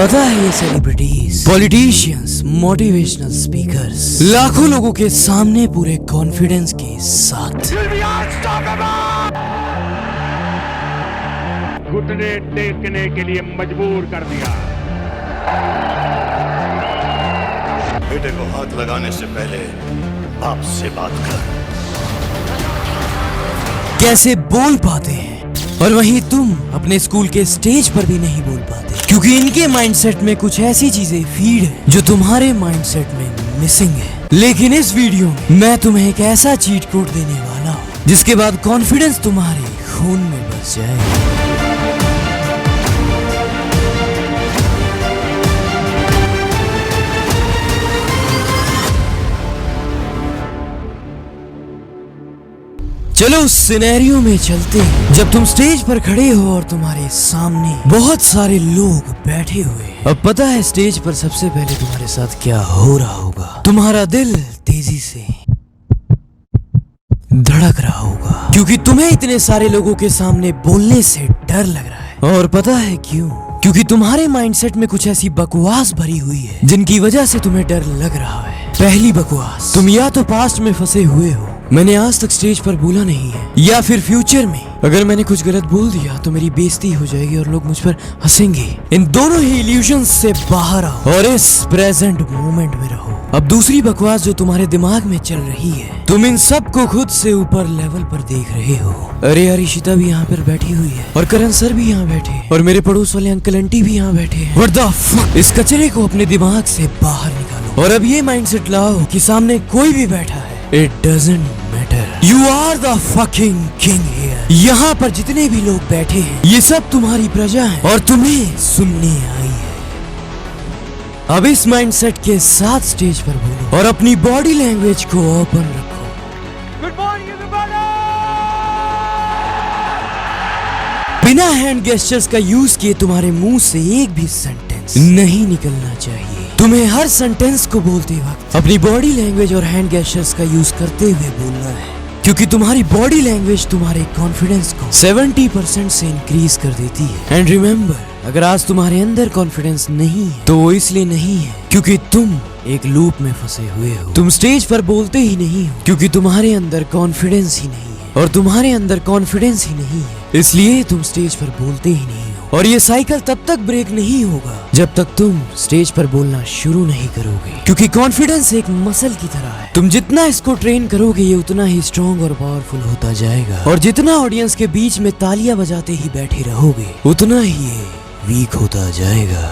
पता है ये सेलिब्रिटीज, पॉलिटिशियंस, मोटिवेशनल स्पीकर्स लाखों लोगों के सामने पूरे कॉन्फिडेंस के साथ घुटने टेकने के लिए मजबूर कर दिया। बेटे को हाथ लगाने से पहले बाप से बात कर। कैसे बोल पाते हैं और वहीं तुम अपने स्कूल के स्टेज पर भी नहीं बोल पाते, क्योंकि इनके माइंडसेट में कुछ ऐसी चीजें फीड है जो तुम्हारे माइंडसेट में मिसिंग है। लेकिन इस वीडियो में मैं तुम्हें एक ऐसा चीट कोड देने वाला हूँ जिसके बाद कॉन्फिडेंस तुम्हारे खून में बस जाएगा। चलो उस सिनेरियो में चलते हैं जब तुम स्टेज पर खड़े हो और तुम्हारे सामने बहुत सारे लोग बैठे हुए हैं। अब पता है स्टेज पर सबसे पहले तुम्हारे साथ क्या हो रहा होगा। तुम्हारा दिल तेजी से धड़क रहा होगा, क्योंकि तुम्हें इतने सारे लोगों के सामने बोलने से डर लग रहा है। और पता है क्यों? क्योंकि तुम्हारे माइंडसेट में कुछ ऐसी बकवास भरी हुई है जिनकी वजह से तुम्हें डर लग रहा है। पहली बकवास, तुम या तो पास्ट में फंसे हुए हो, मैंने आज तक स्टेज पर बोला नहीं है, या फिर फ्यूचर में अगर मैंने कुछ गलत बोल दिया तो मेरी बेइज्जती हो जाएगी और लोग मुझ पर हंसेंगे। इन दोनों ही इल्यूजन्स से बाहर आओ और इस प्रेजेंट मोमेंट में रहो। अब दूसरी बकवास जो तुम्हारे दिमाग में चल रही है, तुम इन सब को खुद से ऊपर लेवल पर देख रहे हो। अरे अरिशिता भी यहाँ पर बैठी हुई है और करण सर भी यहाँ बैठे हैं और मेरे पड़ोस वाले अंकल आंटी भी यहाँ बैठे हैं। What the fuck? इस कचरे को अपने दिमाग से बाहर निकालो और अब ये माइंडसेट लाओ कि सामने कोई भी बैठा है, It doesn't matter. You are the fucking king here. यहाँ पर जितने भी लोग बैठे हैं ये सब तुम्हारी प्रजा है और तुम्हें सुनने आई है। अब इस माइंडसेट के साथ स्टेज पर बोलो और अपनी बॉडी लैंग्वेज को ओपन रखो। Good morning everybody. बिना हैंड गेस्चर्स का यूज किए तुम्हारे मुंह से एक भी सेंटेंस नहीं निकलना चाहिए। तुम्हें हर सेंटेंस को बोलते वक्त अपनी बॉडी लैंग्वेज और हैंड गेस्चर्स का यूज करते हुए बोलना है, क्योंकि तुम्हारी बॉडी लैंग्वेज तुम्हारे कॉन्फिडेंस को 70% से इंक्रीज कर देती है। एंड रिमेम्बर, अगर आज तुम्हारे अंदर कॉन्फिडेंस नहीं है तो वो इसलिए नहीं है क्योंकि तुम एक लूप में फंसे हुए हो। तुम स्टेज पर बोलते ही नहीं हो क्योंकि तुम्हारे अंदर कॉन्फिडेंस ही नहीं है, और तुम्हारे अंदर कॉन्फिडेंस ही नहीं है इसलिए तुम स्टेज पर बोलते ही नहीं हो। और ये साइकिल तब तक ब्रेक नहीं होगा जब तक तुम स्टेज पर बोलना शुरू नहीं करोगे, क्योंकि कॉन्फिडेंस एक मसल की तरह है। तुम जितना इसको ट्रेन करोगे ये उतना ही स्ट्रॉन्ग और पावरफुल होता जाएगा, और जितना ऑडियंस के बीच में तालियां बजाते ही बैठे रहोगे उतना ही ये वीक होता जाएगा।